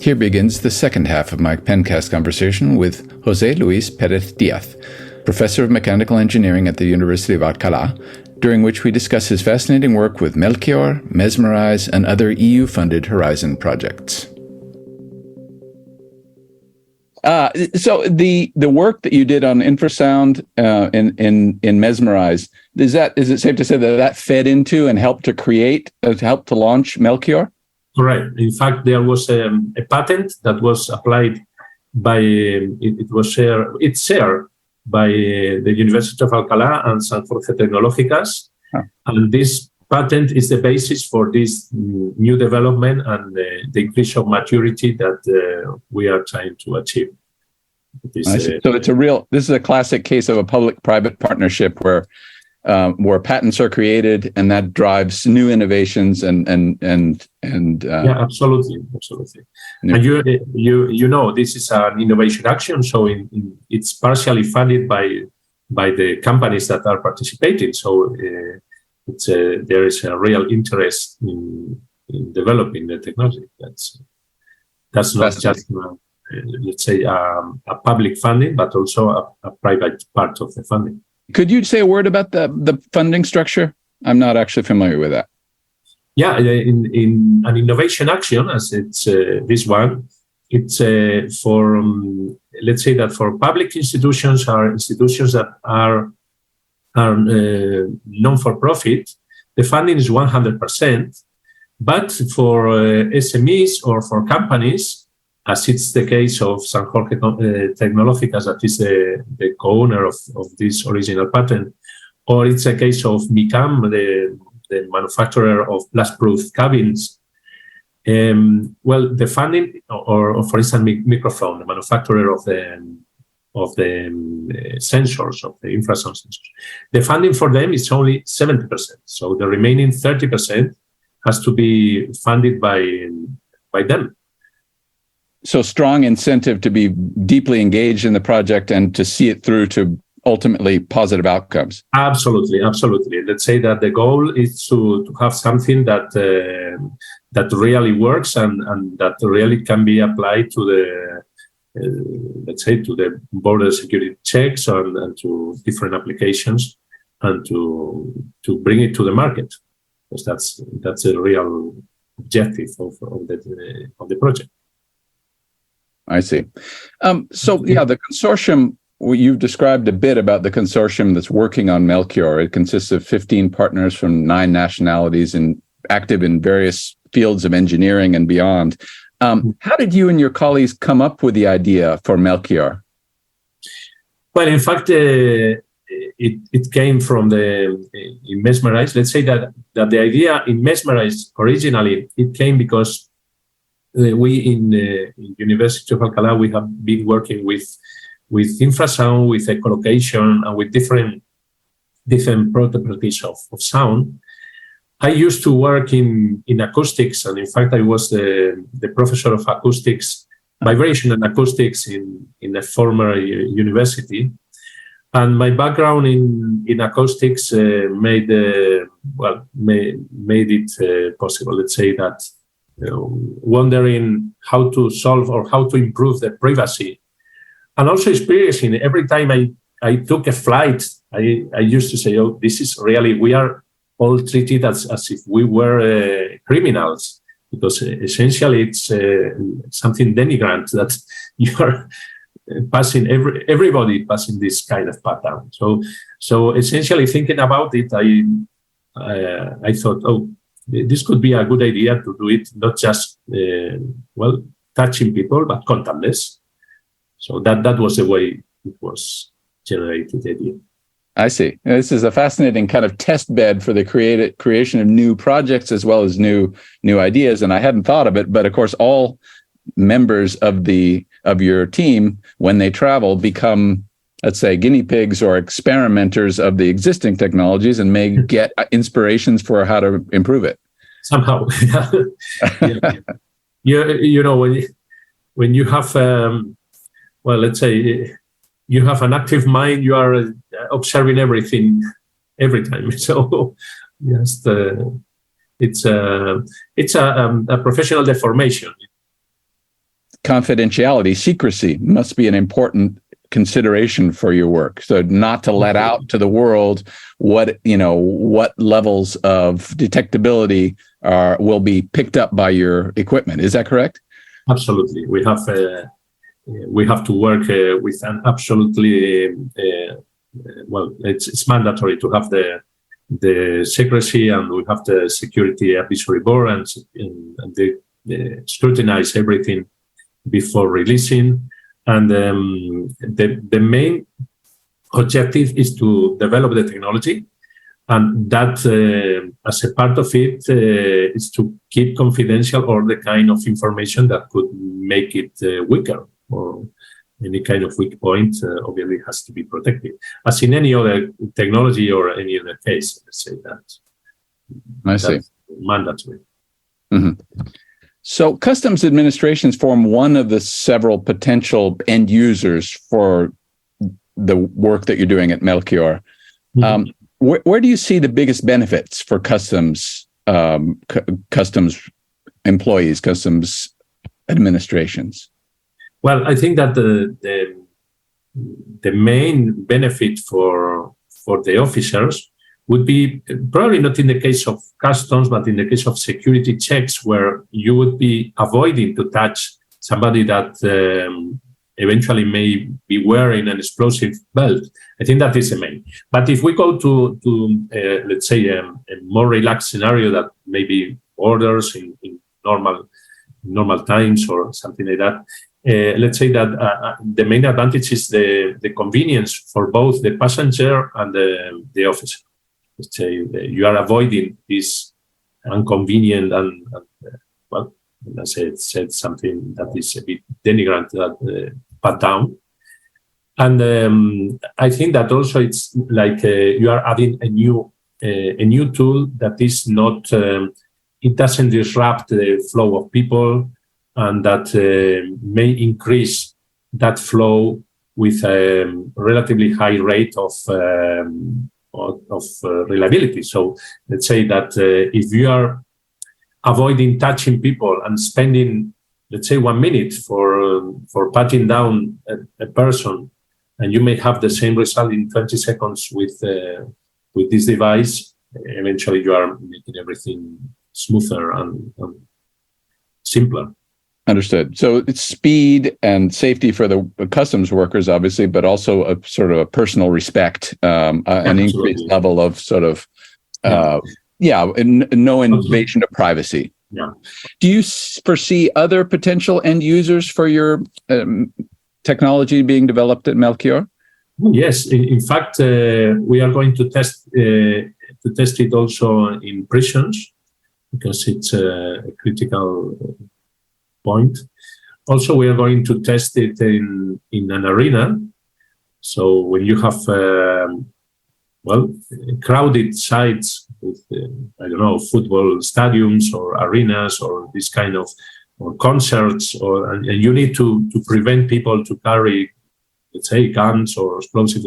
Here begins the second half of my Pencast conversation with Jose Luis Perez Diaz, professor of mechanical engineering at the University of Alcalá, during which we discuss his fascinating work with MELCHIOR, Mesmerize, and other EU-funded Horizon projects. So the work that you did on infrasound in Mesmerize, is it safe to say that fed into and helped to launch MELCHIOR? Correct. In fact, there was a patent that was applied by it's shared by the University of Alcalá and San Jorge Tecnológicas, and this patent is the basis for this new development and the increase of maturity that we are trying to achieve. So this is a classic case of a public-private partnership where patents are created and that drives new innovations and yeah, absolutely. Yeah. And you know this is an innovation action, so it's partially funded by the companies that are participating. So there is a real interest in developing the technology. That's not just let's say a public funding, but also a private part of the funding. Could you say a word about the funding structure? I'm not actually familiar with that. Yeah, in an innovation action, as it's this one, it's for let's say that for public institutions or institutions that are non-for-profit, the funding is 100%. But for SMEs or for companies, as it's the case of San Jorge Tecnológicas, that is the co-owner of this original patent, or it's a case of MICAM, the manufacturer of blast-proof cabins. Well, the funding, or for instance, Microphone, the manufacturer of the sensors, of the infrasound sensors, the funding for them is only 70%. So the remaining 30% has to be funded by them. So strong incentive to be deeply engaged in the project and to see it through to ultimately positive outcomes. Absolutely. Let's say that the goal is to have something that really works and that really can be applied to the let's say to the border security checks and to different applications and to bring it to the market, because that's a real objective of the project. I see. The consortium, you've described a bit about the consortium that's working on MELCHIOR. It consists of 15 partners from 9 nationalities and active in various fields of engineering and beyond. How did you and your colleagues come up with the idea for MELCHIOR? Well, in fact, it came from in Mesmerize. Let's say that the idea in Mesmerize originally, it came because we in University of Alcalá, we have been working with infrasound, with echolocation, and with different properties of sound. I used to work in acoustics, and in fact, I was the professor of acoustics, vibration and acoustics in a former university. And my background in acoustics made it possible. Let's say that wondering how to solve or how to improve the privacy, and also experiencing every time I took a flight, I used to say, oh, this is really, we are all treated as if we were criminals, because essentially it's something denigrant that you are passing, everybody passing this kind of pattern. So essentially thinking about it, I thought, oh, this could be a good idea to do it, not just, touching people, but contactless. So that was the way it was generated, the idea. I see. This is a fascinating kind of test bed for the creation of new projects as well as new ideas. And I hadn't thought of it, but of course, all members of your team, when they travel, become, let's say, guinea pigs or experimenters of the existing technologies and may get inspirations for how to improve it. Somehow. You know, when you have, let's say, you have an active mind, you are observing everything every time. So, yes, it's a professional deformation. confidentiality, secrecy must be an important consideration for your work. So not to let out to the world what levels of detectability will be picked up by your equipment. Is that correct? Absolutely. We have to work with an absolutely it's mandatory to have the secrecy, and we have the security advisory board, and they scrutinize everything before releasing. And the main objective is to develop the technology, and that as a part of it is to keep confidential all the kind of information that could make it weaker, or any kind of weak point obviously has to be protected, as in any other technology or any other case. Let's say that. I see. That's mandatory. Mm-hmm. So customs administrations form one of the several potential end users for the work that you're doing at Melchior. Mm-hmm. Where do you see the biggest benefits for customs employees, customs administrations? Well, I think that the main benefit for the officers would be probably not in the case of customs, but in the case of security checks, where you would be avoiding to touch somebody that eventually may be wearing an explosive belt. I think that is the main. But if we go to let's say, a more relaxed scenario that maybe orders in normal times or something like that, let's say that the main advantage is the convenience for both the passenger and the officer. Let's say you are avoiding this inconvenient and let's say it said something that is a bit denigrant, pat down. And I think that also it's like you are adding a new tool that is not, it doesn't disrupt the flow of people, and that may increase that flow with a relatively high rate of reliability. So let's say that if you are avoiding touching people and spending, let's say, 1 minute for patting down a person, and you may have the same result in 20 seconds with this device, eventually you are making everything smoother and simpler. Understood. So it's speed and safety for the customs workers, obviously, but also a sort of a personal respect, an increased level of sort of, no invasion of privacy. Yeah. Do you foresee other potential end users for your technology being developed at Melchior? Yes. In fact, we are going to test it also in prisons, because it's a critical point. Also, we are going to test it in an arena. So when you have crowded sites with football stadiums or arenas or this kind of or concerts, and you need to prevent people to carry, let's say, guns or explosives.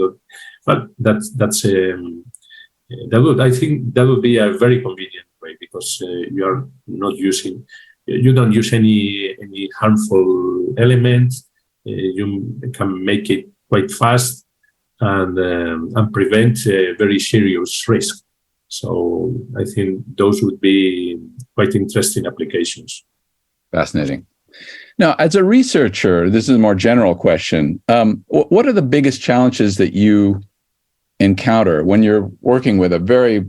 But I think that would be a very convenient way, because you don't use any harmful element. You can make it quite fast and prevent very serious risk. So I think those would be quite interesting applications. Fascinating. Now, as a researcher, this is a more general question. What are the biggest challenges that you encounter when you're working with a very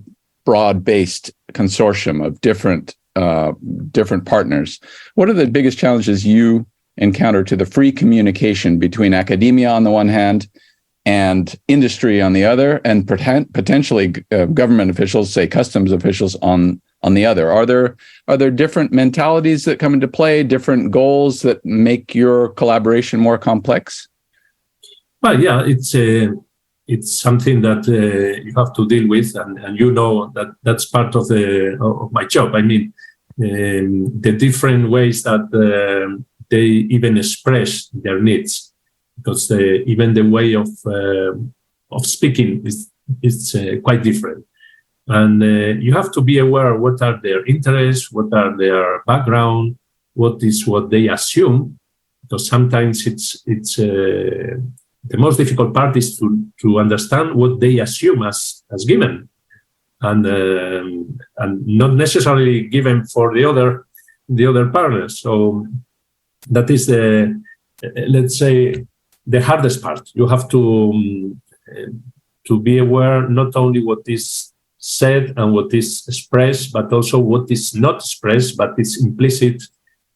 broad-based consortium of different partners? What are the biggest challenges you encounter to the free communication between academia on the one hand and industry on the other, and potentially government officials, say customs officials, on the other? Are there different mentalities that come into play, different goals that make your collaboration more complex? Well, yeah, it's something that you have to deal with, and that's part of my job. I mean, the different ways that they even express their needs, because even the way of speaking is quite different, and you have to be aware what are their interests, what are their background, what is what they assume, because sometimes it's the most difficult part is to understand what they assume as given, and not necessarily given for the other partners. So that is let's say the hardest part. You have to be aware not only what is said and what is expressed, but also what is not expressed but is implicit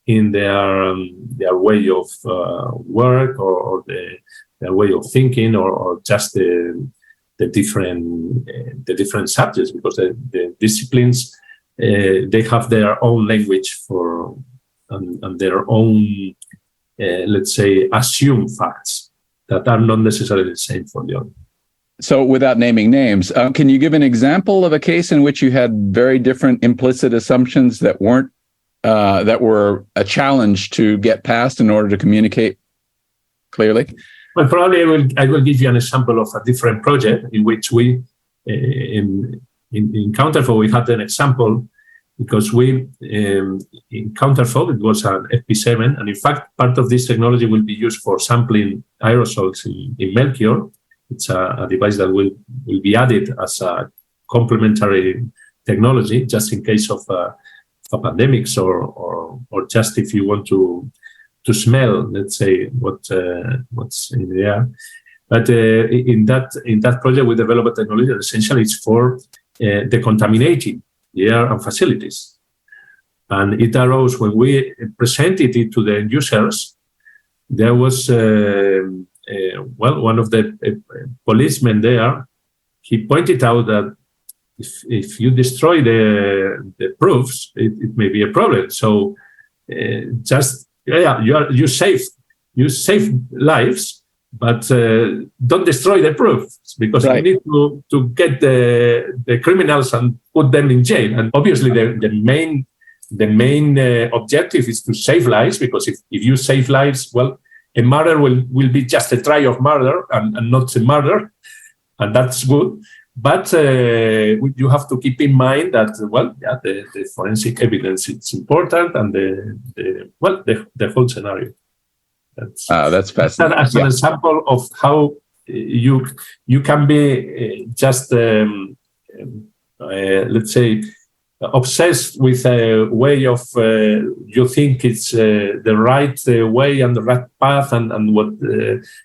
in their way of work, or their way of thinking, or just the different subjects, because the disciplines they have their own language for and their own let's say assumed facts that are not necessarily the same for the other. So without naming names, can you give an example of a case in which you had very different implicit assumptions that weren't that were a challenge to get past in order to communicate clearly? Well, probably I will give you an example of a different project in which we in Counterflow we had an example, because we in Counterflow it was an FP7, and in fact part of this technology will be used for sampling aerosols in MELCHIOR. It's a device that will be added as a complementary technology, just in case of pandemics, or just if you want to smell, let's say, what's in the air. But in that project, we developed a technology that essentially is for decontaminating the air and facilities. And it arose when we presented it to the end users. There was one of the policemen there. He pointed out that if you destroy the proofs, it may be a problem. So you save lives, but don't destroy the proofs, because right. You need to get the criminals and put them in jail. And obviously the main objective is to save lives, because if you save lives, well, a murder will be just a try of murder and not a murder, and that's good. But you have to keep in mind that, the forensic evidence is important, and the whole scenario. That's fascinating. As an example of how you can be just let's say obsessed with a way of you think it's the right way and the right path and what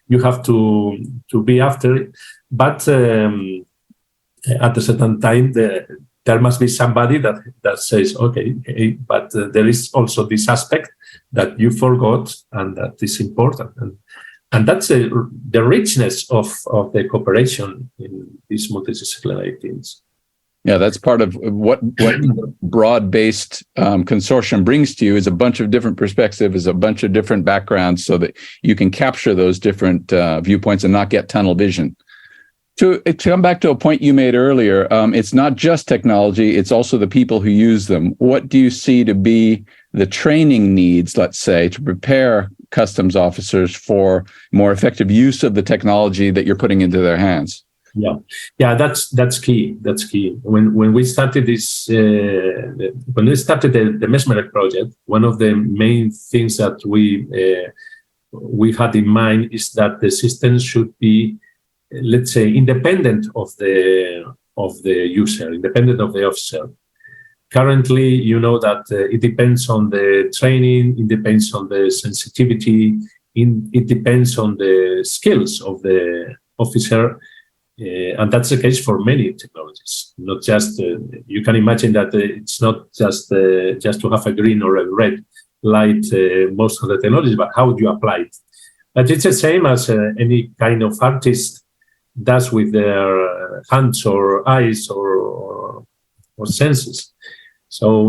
you have to be after it, but at a certain time there must be somebody that says, okay, but there is also this aspect that you forgot and that is important, and that's the richness of the cooperation in these multidisciplinary teams. Yeah, that's part of what broad-based consortium brings to you, is a bunch of different perspectives, a bunch of different backgrounds, so that you can capture those different viewpoints and not get tunnel vision. To come back to a point you made earlier, it's not just technology, it's also the people who use them. What do you see to be the training needs, let's say, to prepare customs officers for more effective use of the technology that you're putting into their hands? Yeah, that's key. That's key. When we started this, when we started the Mesmeric project, one of the main things that we had in mind is that the system should be, let's say, independent of the user, independent of the officer. Currently, you know that it depends on the training, it depends on the sensitivity, it depends on the skills of the officer. And that's the case for many technologies. Not just you can imagine that it's not just to have a green or a red light most of the technologies, but how do you apply it? But it's the same as any kind of artist does with their hands or eyes or senses. So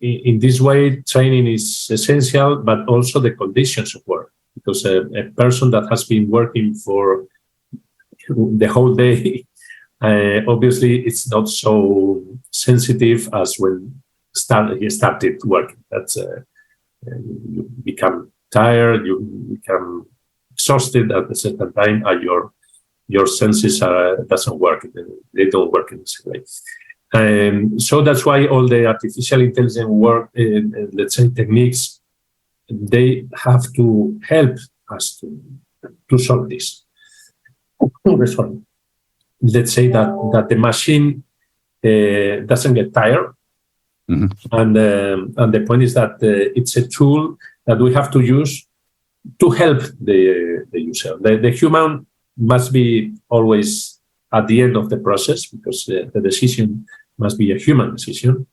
in this way, training is essential, but also the conditions of work, because a person that has been working for the whole day, obviously it's not so sensitive as when he started working. That's you become tired, you become exhausted at a certain time, and your senses doesn't work. They don't work in the same way. So that's why all the artificial intelligence work, let's say, techniques they have to help us to solve this. Sorry. Let's say that the machine doesn't get tired. Mm-hmm. And the point is that it's a tool that we have to use to help the user. The human must be always at the end of the process, because the decision must be a human decision.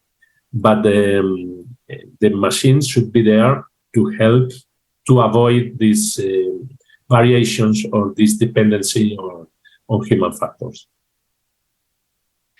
But the machines should be there to help to avoid these variations or this dependency on human factors.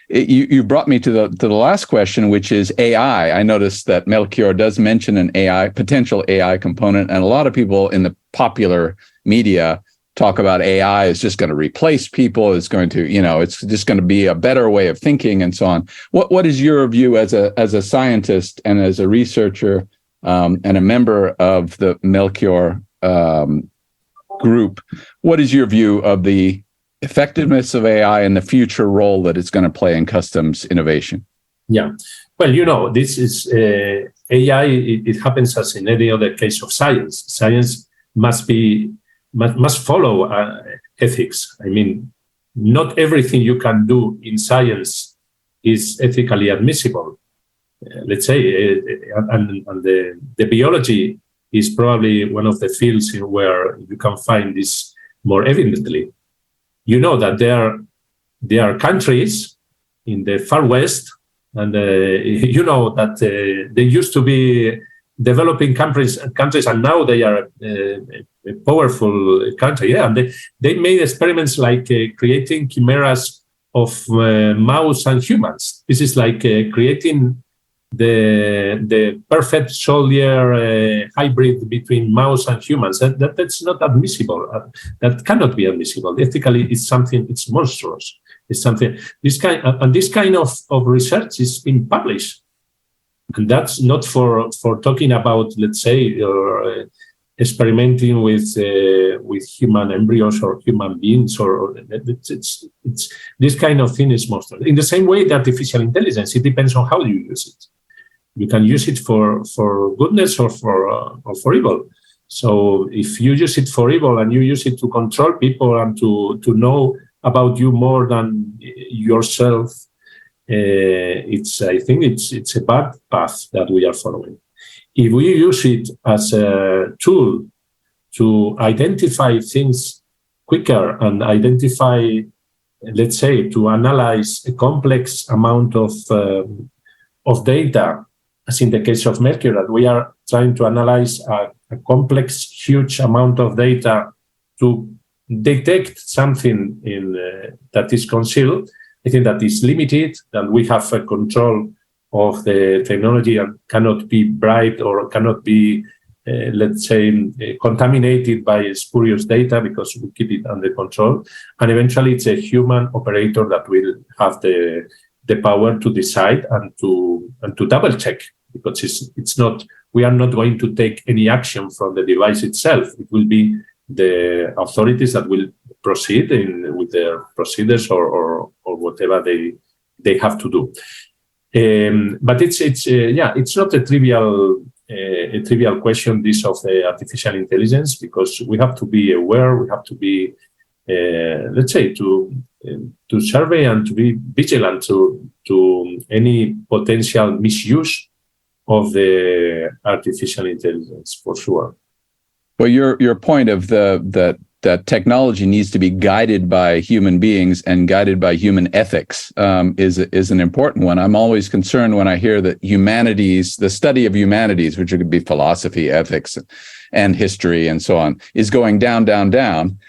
You brought me to the last question, which is AI. I noticed that Melchior does mention an potential AI component, and a lot of people in the popular media talk about AI is just going to replace people. It's going to, it's just going to be a better way of thinking and so on. What is your view as a scientist and as a researcher and a member of the Melchior group? What is your view of the effectiveness of AI and the future role that it's going to play in customs innovation? Yeah, well, this is AI. It happens as in any other case of science. Science must follow ethics. I mean, not everything you can do in science is ethically admissible. Let's say, and the biology is probably one of the fields where you can find this more evidently. You know that there are countries in the far west, and you know that they used to be developing countries, and now they are a powerful country. Yeah, and they made experiments like creating chimeras of mouse and humans. This is like creating the perfect soldier hybrid between mouse and humans. That's not admissible. That cannot be admissible. Ethically, it's monstrous. It's something, this kind of research is being published. And that's not for talking about, let's say, experimenting with human embryos or human beings, or it's this kind of thing is monstrous. In the same way, the artificial intelligence, it depends on how you use it. You can use it for goodness or for evil. So if you use it for evil and you use it to control people and to know about you more than yourself, I think it's a bad path that we are following. If we use it as a tool to identify things quicker and identify, let's say, to analyze a complex amount of data, as in the case of Melchior, that we are trying to analyze a complex, huge amount of data to detect something that is concealed, I think that is limited, that we have a control of the technology and cannot be bribed or cannot be, let's say, contaminated by spurious data, because we keep it under control. And eventually it's a human operator that will have the power to decide and to double check, because it's not, we are not going to take any action from the device itself. It will be the authorities that will proceed with their procedures or whatever they have to do. But it's not a trivial question, this of the artificial intelligence, because we have to be aware, we have to be, let's say, to survey and to be vigilant to any potential misuse of the artificial intelligence, for sure. Well, your point of that technology needs to be guided by human beings and guided by human ethics is an important one. I'm always concerned when I hear that the study of humanities, which could be philosophy, ethics, and history, and so on, is going down, down, down.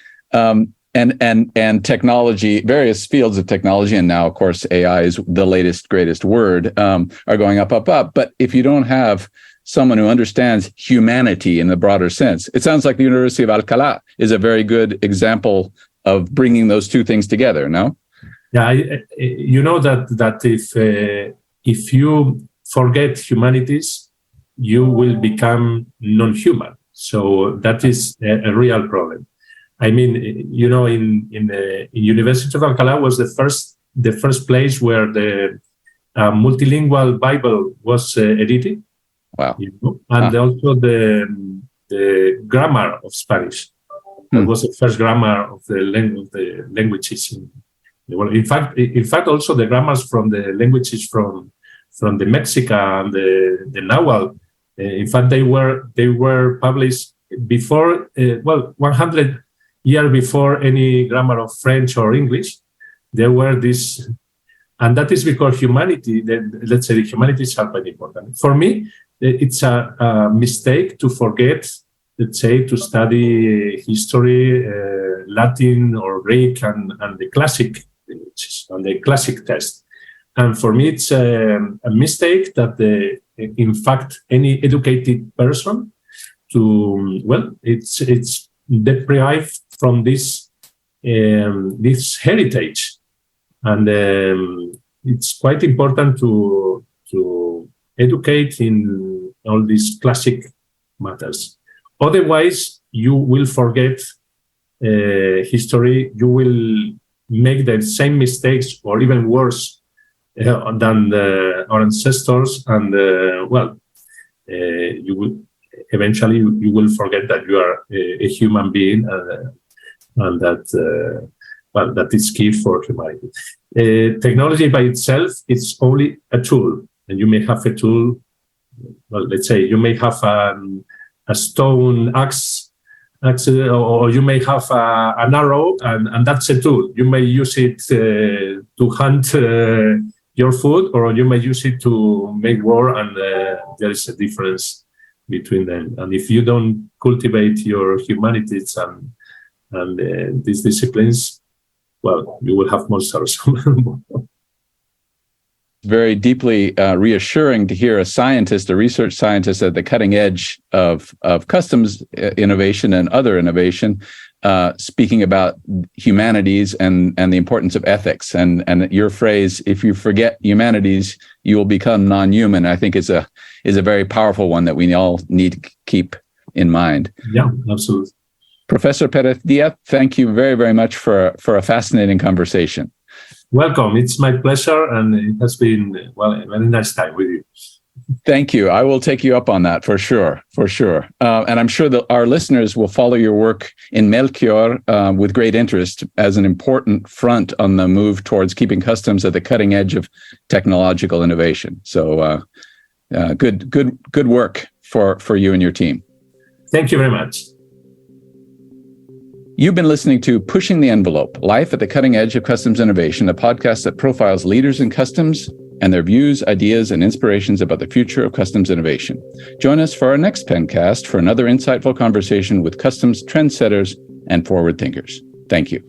And technology, various fields of technology, and now, of course, AI is the latest, greatest word, are going up, up, up. But if you don't have someone who understands humanity in the broader sense, it sounds like the University of Alcalá is a very good example of bringing those two things together, no? Yeah, you know that if you forget humanities, you will become non-human. So that is a real problem. I mean, you know, in University of Alcalá was the first place where the multilingual Bible was edited. Wow. And also the grammar of Spanish. That was the first grammar of the languages in the world. In fact, also the grammars from the languages from the Mexican and the Nahuatl. In fact, they were published before 100 years before any grammar of French or English. There were this, and that is because humanity. Let's say the humanities are very important. For me, it's a mistake to forget, let's say, to study history, Latin or Greek and the classic languages, and the classic test. And for me, it's a mistake that, in fact, any educated person it's deprived from this heritage. And it's quite important to educate in all these classic matters. Otherwise, you will forget history. You will make the same mistakes or even worse than our ancestors. And, you will eventually you will forget that you are a human being and that is key for humanity. Technology by itself is only a tool, and you may have a tool. Well, let's say you may have a stone axe, or you may have an arrow, and that's a tool. You may use it to hunt your food, or you may use it to make war, and there is a difference between them. And if you don't cultivate your humanities and these disciplines, well, you will have monsters. Very deeply reassuring to hear a research scientist at the cutting edge of customs innovation and other innovation, speaking about humanities and the importance of ethics. And your phrase, if you forget humanities, you will become non-human, I think is a very powerful one that we all need to keep in mind. Yeah, absolutely. Professor Perez Diaz, thank you very, very much for a fascinating conversation. Welcome. It's my pleasure, and it has been, a very nice time with you. Thank you. I will take you up on that for sure. And I'm sure that our listeners will follow your work in Melchior with great interest as an important front on the move towards keeping customs at the cutting edge of technological innovation. So good work for you and your team. Thank you very much. You've been listening to Pushing the Envelope, Life at the Cutting Edge of Customs Innovation, a podcast that profiles leaders in customs and their views, ideas, and inspirations about the future of customs innovation. Join us for our next Pencast for another insightful conversation with customs trendsetters and forward thinkers. Thank you.